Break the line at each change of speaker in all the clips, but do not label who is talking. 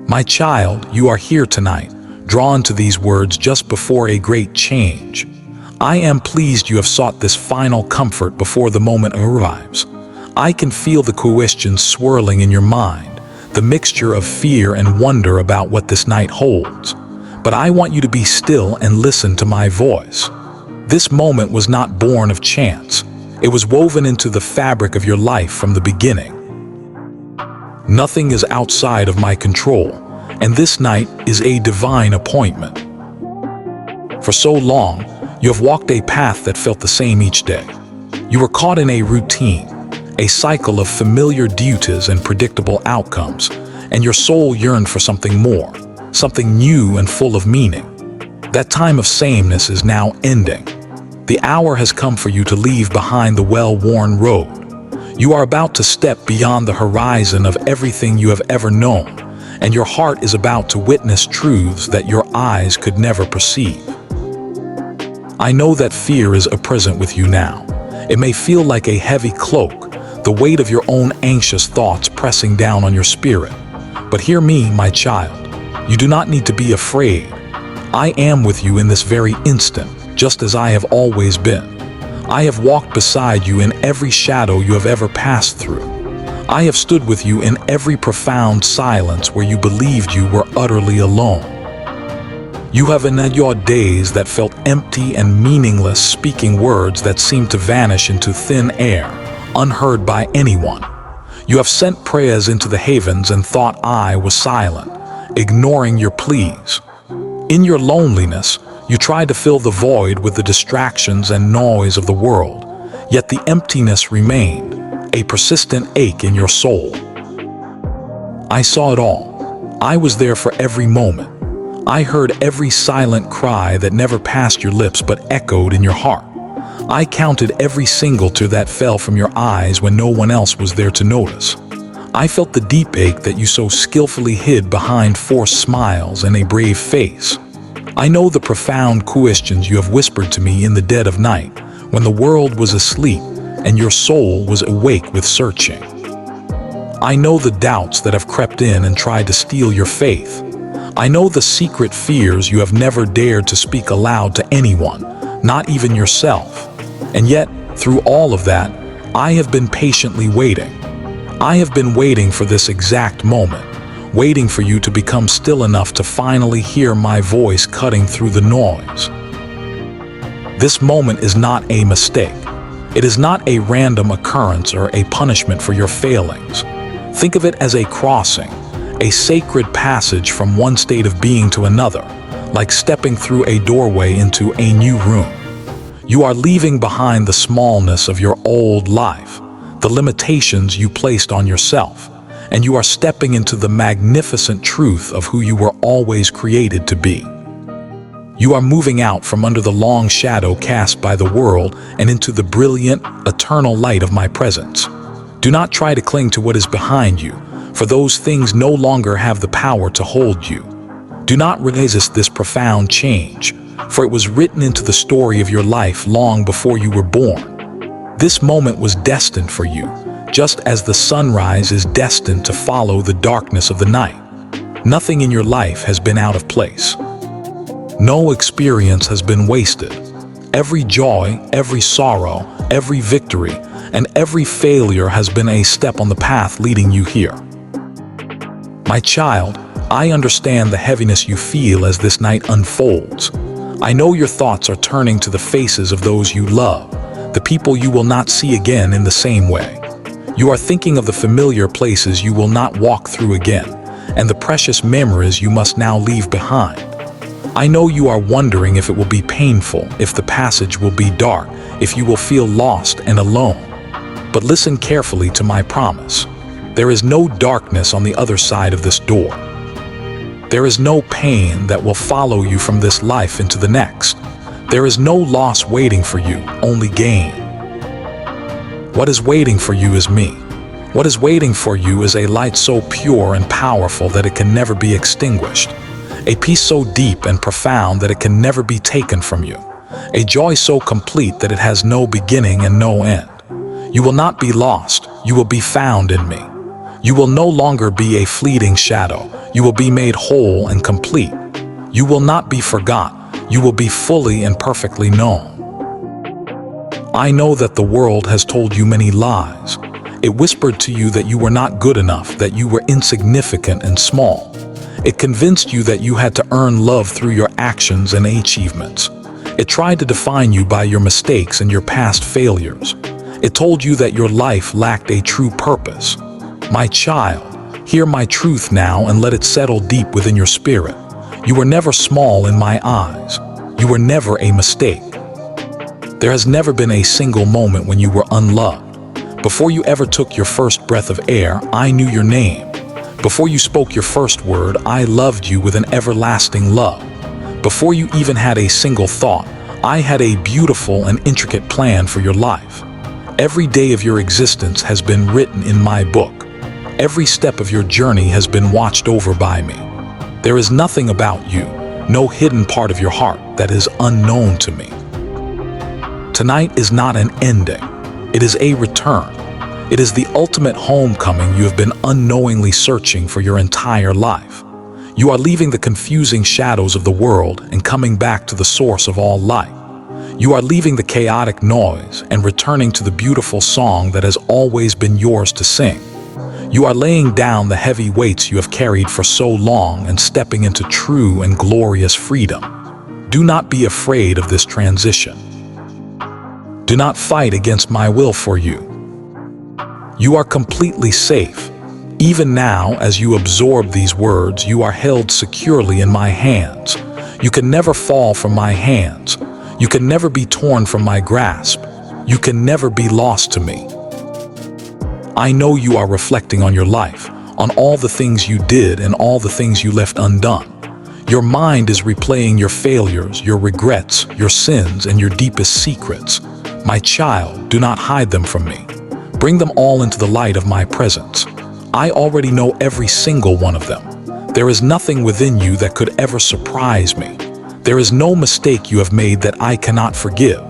My child, you are here tonight, drawn to these words just before a great change. I am pleased you have sought this final comfort before the moment arrives. I can feel the questions swirling in your mind, the mixture of fear and wonder about what this night holds. But I want you to be still and listen to my voice. This moment was not born of chance. It was woven into the fabric of your life from the beginning. Nothing is outside of my control, and this night is a divine appointment. For so long, you have walked a path that felt the same each day. You were caught in a routine, a cycle of familiar duties and predictable outcomes, and your soul yearned for something more, something new and full of meaning. That time of sameness is now ending. The hour has come for you to leave behind the well-worn road. You are about to step beyond the horizon of everything you have ever known, and your heart is about to witness truths that your eyes could never perceive. I know that fear is present with you now. It may feel like a heavy cloak, the weight of your own anxious thoughts pressing down on your spirit. But hear me, my child. You do not need to be afraid. I am with you in this very instant, just as I have always been. I have walked beside you in every shadow you have ever passed through. I have stood with you in every profound silence where you believed you were utterly alone. You have endured days that felt empty and meaningless, speaking words that seemed to vanish into thin air, unheard by anyone. You have sent prayers into the heavens and thought I was silent, ignoring your pleas. In your loneliness, you tried to fill the void with the distractions and noise of the world, yet the emptiness remained, a persistent ache in your soul. I saw it all. I was there for every moment. I heard every silent cry that never passed your lips but echoed in your heart. I counted every single tear that fell from your eyes when no one else was there to notice. I felt the deep ache that you so skillfully hid behind forced smiles and a brave face. I know the profound questions you have whispered to me in the dead of night, when the world was asleep and your soul was awake with searching. I know the doubts that have crept in and tried to steal your faith. I know the secret fears you have never dared to speak aloud to anyone, not even yourself. And yet, through all of that, I have been patiently waiting. I have been waiting for this exact moment, waiting for you to become still enough to finally hear my voice cutting through the noise. This moment is not a mistake. It is not a random occurrence or a punishment for your failings. Think of it as a crossing, a sacred passage from one state of being to another, like stepping through a doorway into a new room. You are leaving behind the smallness of your old life, the limitations you placed on yourself, and you are stepping into the magnificent truth of who you were always created to be. You are moving out from under the long shadow cast by the world and into the brilliant, eternal light of my presence. Do not try to cling to what is behind you, for those things no longer have the power to hold you. Do not resist this profound change, for it was written into the story of your life long before you were born. This moment was destined for you, just as the sunrise is destined to follow the darkness of the night. Nothing in your life has been out of place. No experience has been wasted. Every joy, every sorrow, every victory, and every failure has been a step on the path leading you here. My child, I understand the heaviness you feel as this night unfolds. I know your thoughts are turning to the faces of those you love, the people you will not see again in the same way. You are thinking of the familiar places you will not walk through again, and the precious memories you must now leave behind. I know you are wondering if it will be painful, if the passage will be dark, if you will feel lost and alone. But listen carefully to my promise. There is no darkness on the other side of this door. There is no pain that will follow you from this life into the next. There is no loss waiting for you, only gain. What is waiting for you is me. What is waiting for you is a light so pure and powerful that it can never be extinguished. A peace so deep and profound that it can never be taken from you. A joy so complete that it has no beginning and no end. You will not be lost. You will be found in me. You will no longer be a fleeting shadow. You will be made whole and complete. You will not be forgotten. You will be fully and perfectly known. I know that the world has told you many lies. It whispered to you that you were not good enough, that you were insignificant and small. It convinced you that you had to earn love through your actions and achievements. It tried to define you by your mistakes and your past failures. It told you that your life lacked a true purpose. My child, hear my truth now and let it settle deep within your spirit. You were never small in my eyes. You were never a mistake. There has never been a single moment when you were unloved. Before you ever took your first breath of air, I knew your name. Before you spoke your first word, I loved you with an everlasting love. Before you even had a single thought, I had a beautiful and intricate plan for your life. Every day of your existence has been written in my book. Every step of your journey has been watched over by me. There is nothing about you, no hidden part of your heart that is unknown to me. Tonight is not an ending. It is a return. It is the ultimate homecoming you have been unknowingly searching for your entire life. You are leaving the confusing shadows of the world and coming back to the source of all light. You are leaving the chaotic noise and returning to the beautiful song that has always been yours to sing. You are laying down the heavy weights you have carried for so long and stepping into true and glorious freedom. Do not be afraid of this transition. Do not fight against my will for you. You are completely safe. Even now, as you absorb these words, you are held securely in my hands. You can never fall from my hands. You can never be torn from my grasp. You can never be lost to me. I know you are reflecting on your life, on all the things you did and all the things you left undone. Your mind is replaying your failures, your regrets, your sins, and your deepest secrets. My child, do not hide them from me. Bring them all into the light of my presence. I already know every single one of them. There is nothing within you that could ever surprise me. There is no mistake you have made that I cannot forgive.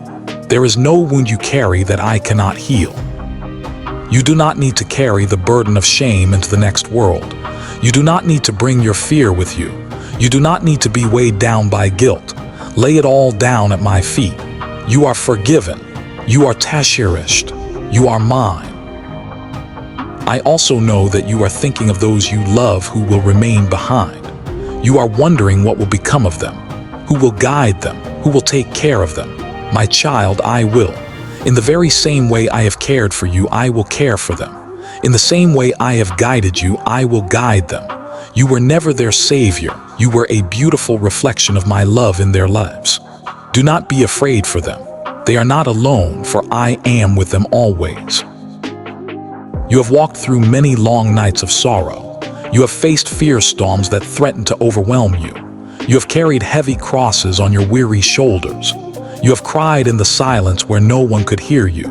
There is no wound you carry that I cannot heal. You do not need to carry the burden of shame into the next world. You do not need to bring your fear with you. You do not need to be weighed down by guilt. Lay it all down at my feet. You are forgiven. You are cherished. You are mine. I also know that you are thinking of those you love who will remain behind. You are wondering what will become of them, who will guide them, who will take care of them. My child, I will. In the very same way I have cared for you, I will care for them. In the same way I have guided you, I will guide them. You were never their savior. You were a beautiful reflection of my love in their lives. Do not be afraid for them. They are not alone, for I am with them always. You have walked through many long nights of sorrow. You have faced fear storms that threatened to overwhelm you. You have carried heavy crosses on your weary shoulders. You have cried in the silence where no one could hear you.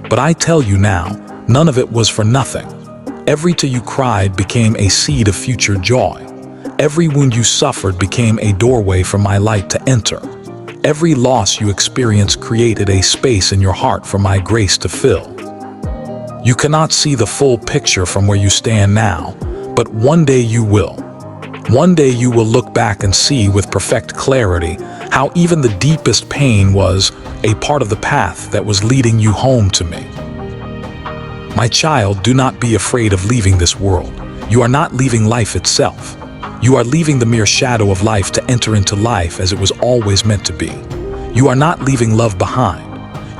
But I tell you now, none of it was for nothing. Every tear you cried became a seed of future joy. Every wound you suffered became a doorway for my light to enter. Every loss you experienced created a space in your heart for my grace to fill. You cannot see the full picture from where you stand now, but one day you will. One day you will look back and see with perfect clarity how even the deepest pain was a part of the path that was leading you home to me. My child, do not be afraid of leaving this world. You are not leaving life itself. You are leaving the mere shadow of life to enter into life as it was always meant to be. You are not leaving love behind.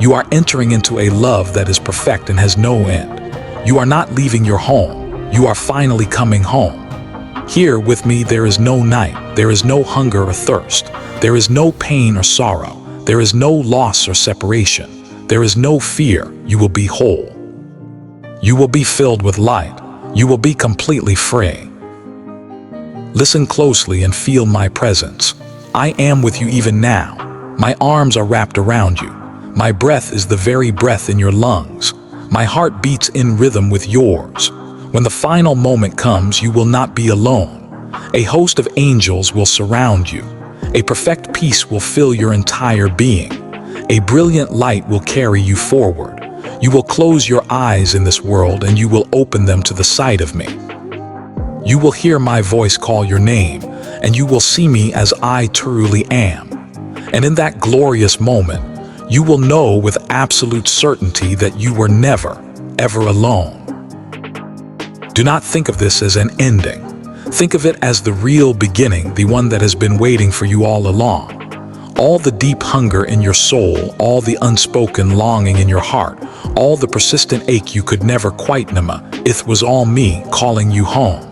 You are entering into a love that is perfect and has no end. You are not leaving your home. You are finally coming home. Here with me there is no night. There is no hunger or thirst. There is no pain or sorrow. There is no loss or separation. There is no fear. You will be whole. You will be filled with light. You will be completely free. Listen closely and feel my presence. I am with you even now. My arms are wrapped around you. My breath is the very breath in your lungs. My heart beats in rhythm with yours. When the final moment comes, you will not be alone. A host of angels will surround you. A perfect peace will fill your entire being. A brilliant light will carry you forward. You will close your eyes in this world and you will open them to the sight of me. You will hear my voice call your name, and you will see me as I truly am. And in that glorious moment, you will know with absolute certainty that you were never, ever alone. Do not think of this as an ending. Think of it as the real beginning, the one that has been waiting for you all along. All the deep hunger in your soul, all the unspoken longing in your heart, all the persistent ache you could never quite nama, it was all me calling you home.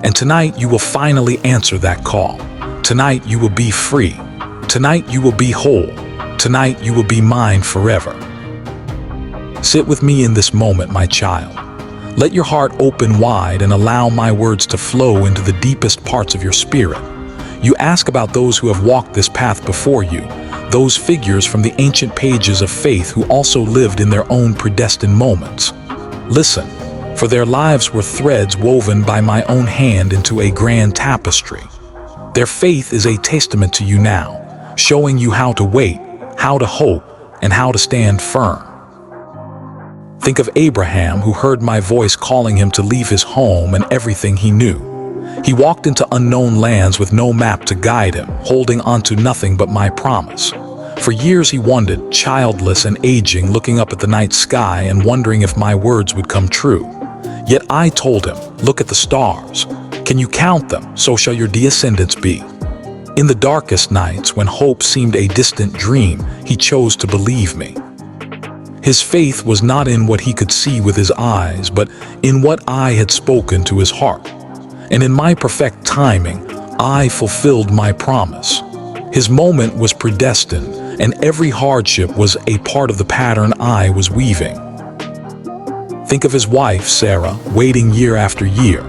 And tonight you will finally answer that call. Tonight you will be free. Tonight you will be whole. Tonight you will be mine forever. Sit with me in this moment, my child. Let your heart open wide and allow my words to flow into the deepest parts of your spirit. You ask about those who have walked this path before you, those figures from the ancient pages of faith who also lived in their own predestined moments. Listen, for their lives were threads woven by my own hand into a grand tapestry. Their faith is a testament to you now, showing you how to wait, how to hope, and how to stand firm. Think of Abraham, who heard my voice calling him to leave his home and everything he knew. He walked into unknown lands with no map to guide him, holding onto nothing but my promise. For years he wandered, childless and aging, looking up at the night sky and wondering if my words would come true. Yet I told him, look at the stars. Can you count them? So shall your descendants be. In the darkest nights, when hope seemed a distant dream, he chose to believe me. His faith was not in what he could see with his eyes, but in what I had spoken to his heart. And in my perfect timing, I fulfilled my promise. His moment was predestined, and every hardship was a part of the pattern I was weaving. Think of his wife, Sarah, waiting year after year.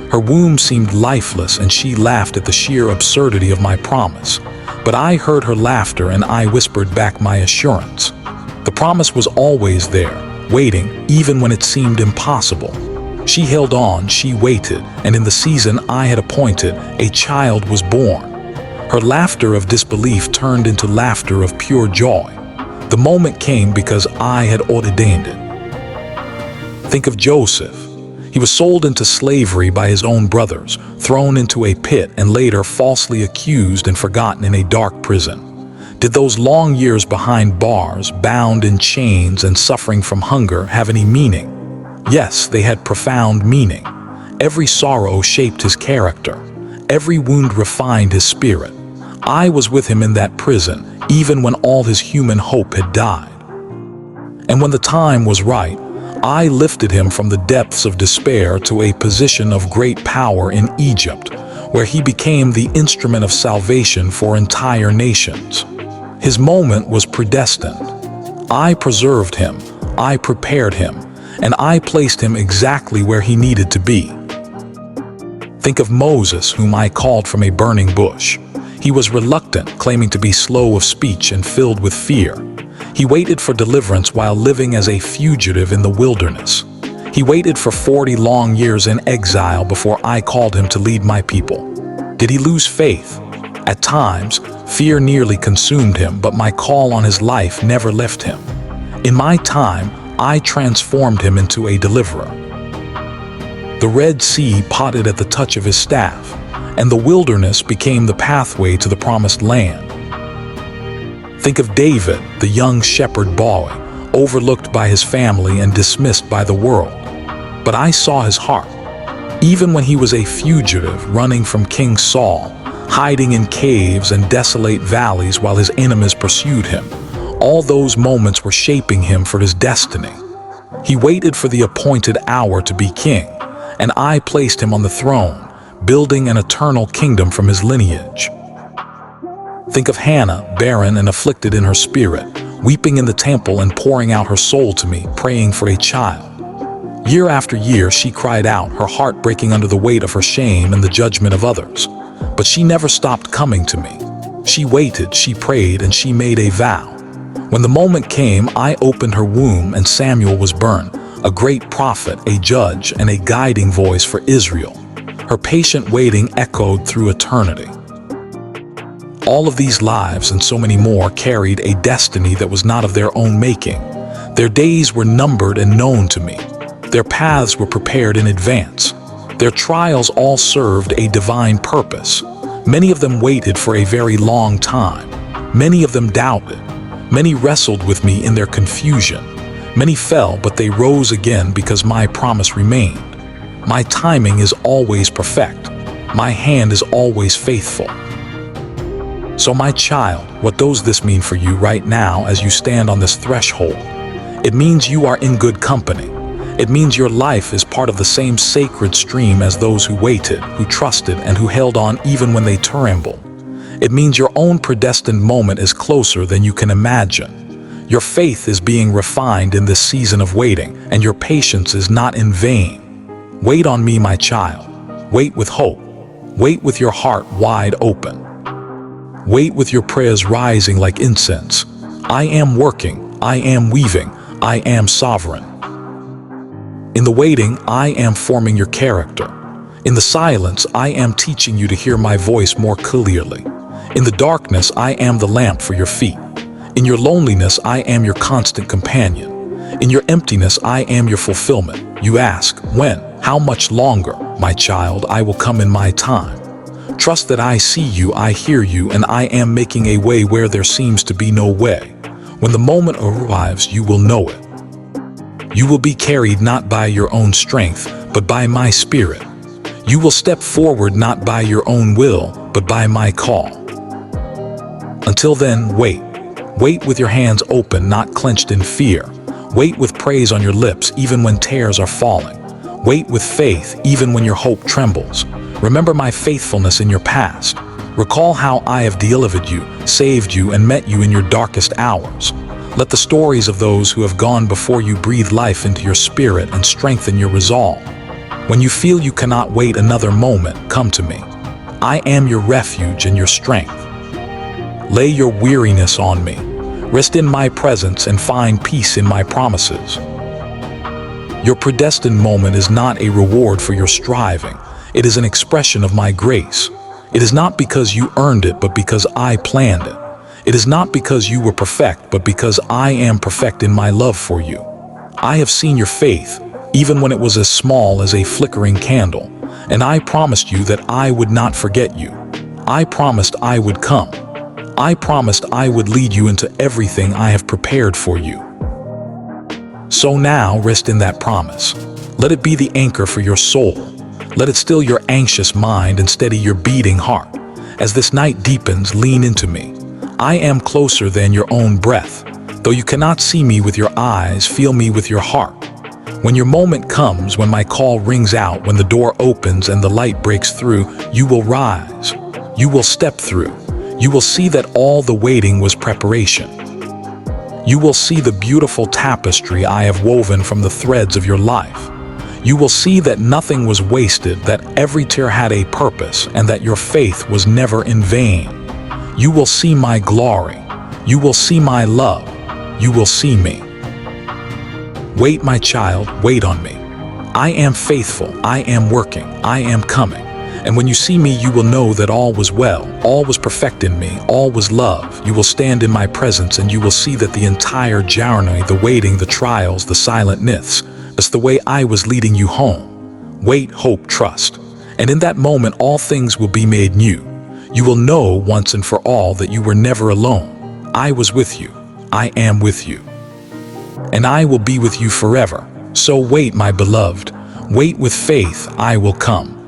Her womb seemed lifeless, and she laughed at the sheer absurdity of my promise. But I heard her laughter, and I whispered back my assurance. The promise was always there, waiting, even when it seemed impossible. She held on, she waited, and in the season I had appointed, a child was born. Her laughter of disbelief turned into laughter of pure joy. The moment came because I had ordained it. Think of Joseph. He was sold into slavery by his own brothers, thrown into a pit, and later falsely accused and forgotten in a dark prison. Did those long years behind bars, bound in chains and suffering from hunger, have any meaning? Yes, they had profound meaning. Every sorrow shaped his character. Every wound refined his spirit. I was with him in that prison, even when all his human hope had died. And when the time was right, I lifted him from the depths of despair to a position of great power in Egypt, where he became the instrument of salvation for entire nations. His moment was predestined. I preserved him, I prepared him, and I placed him exactly where he needed to be. Think of Moses, whom I called from a burning bush. He was reluctant, claiming to be slow of speech and filled with fear. He waited for deliverance while living as a fugitive in the wilderness. He waited for 40 long years in exile before I called him to lead my people. Did he lose faith? At times, fear nearly consumed him, but my call on his life never left him. In my time, I transformed him into a deliverer. The Red Sea parted at the touch of his staff, and the wilderness became the pathway to the promised land. Think of David, the young shepherd boy, overlooked by his family and dismissed by the world. But I saw his heart. Even when he was a fugitive running from King Saul, hiding in caves and desolate valleys while his enemies pursued him, all those moments were shaping him for his destiny. He waited for the appointed hour to be king, and I placed him on the throne, building an eternal kingdom from his lineage. Think of Hannah, barren and afflicted in her spirit, weeping in the temple and pouring out her soul to me, praying for a child. Year after year, she cried out, her heart breaking under the weight of her shame and the judgment of others. But she never stopped coming to me. She waited, she prayed, and she made a vow. When the moment came, I opened her womb, and Samuel was born, a great prophet, a judge, and a guiding voice for Israel. Her patient waiting echoed through eternity. All of these lives and so many more carried a destiny that was not of their own making. Their days were numbered and known to me. Their paths were prepared in advance. Their trials all served a divine purpose. Many of them waited for a very long time. Many of them doubted. Many wrestled with me in their confusion. Many fell, but they rose again because my promise remained. My timing is always perfect. My hand is always faithful. So my child, what does this mean for you right now as you stand on this threshold? It means you are in good company. It means your life is part of the same sacred stream as those who waited, who trusted, and who held on even when they trembled. It means your own predestined moment is closer than you can imagine. Your faith is being refined in this season of waiting, and your patience is not in vain. Wait on me, my child. Wait with hope. Wait with your heart wide open. Wait with your prayers rising like incense. I am working. I am weaving. I am sovereign. In the waiting, I am forming your character. In the silence, I am teaching you to hear my voice more clearly. In the darkness, I am the lamp for your feet. In your loneliness, I am your constant companion. In your emptiness, I am your fulfillment. You ask, when? How much longer? My child, I will come in my time. Trust that I see you, I hear you, and I am making a way where there seems to be no way. When the moment arrives, you will know it. You will be carried not by your own strength, but by my spirit. You will step forward not by your own will, but by my call. Until then, wait. Wait with your hands open, not clenched in fear. Wait with praise on your lips, even when tears are falling. Wait with faith, even when your hope trembles. Remember my faithfulness in your past. Recall how I have delivered you, saved you, and met you in your darkest hours. Let the stories of those who have gone before you breathe life into your spirit and strengthen your resolve. When you feel you cannot wait another moment, come to me. I am your refuge and your strength. Lay your weariness on me. Rest in my presence and find peace in my promises. Your predestined moment is not a reward for your striving. It is an expression of my grace. It is not because you earned it, but because I planned it. It is not because you were perfect, but because I am perfect in my love for you. I have seen your faith, even when it was as small as a flickering candle, and I promised you that I would not forget you. I promised I would come. I promised I would lead you into everything I have prepared for you. So now rest in that promise. Let it be the anchor for your soul. Let it still your anxious mind and steady your beating heart. As this night deepens, lean into me. I am closer than your own breath. Though you cannot see me with your eyes, feel me with your heart. When your moment comes, when my call rings out, when the door opens and the light breaks through, you will rise. You will step through. You will see that all the waiting was preparation. You will see the beautiful tapestry I have woven from the threads of your life. You will see that nothing was wasted, that every tear had a purpose, and that your faith was never in vain. You will see my glory. You will see my love. You will see me. Wait, my child, wait on me. I am faithful. I am working. I am coming. And when you see me, you will know that all was well. All was perfect in me. All was love. You will stand in my presence and you will see that the entire journey, the waiting, the trials, the silent myths, it's the way I was leading you home. Wait, hope, trust. And in that moment, all things will be made new. You will know once and for all that you were never alone. I was with you. I am with you. And I will be with you forever. So wait, my beloved. Wait with faith. I will come.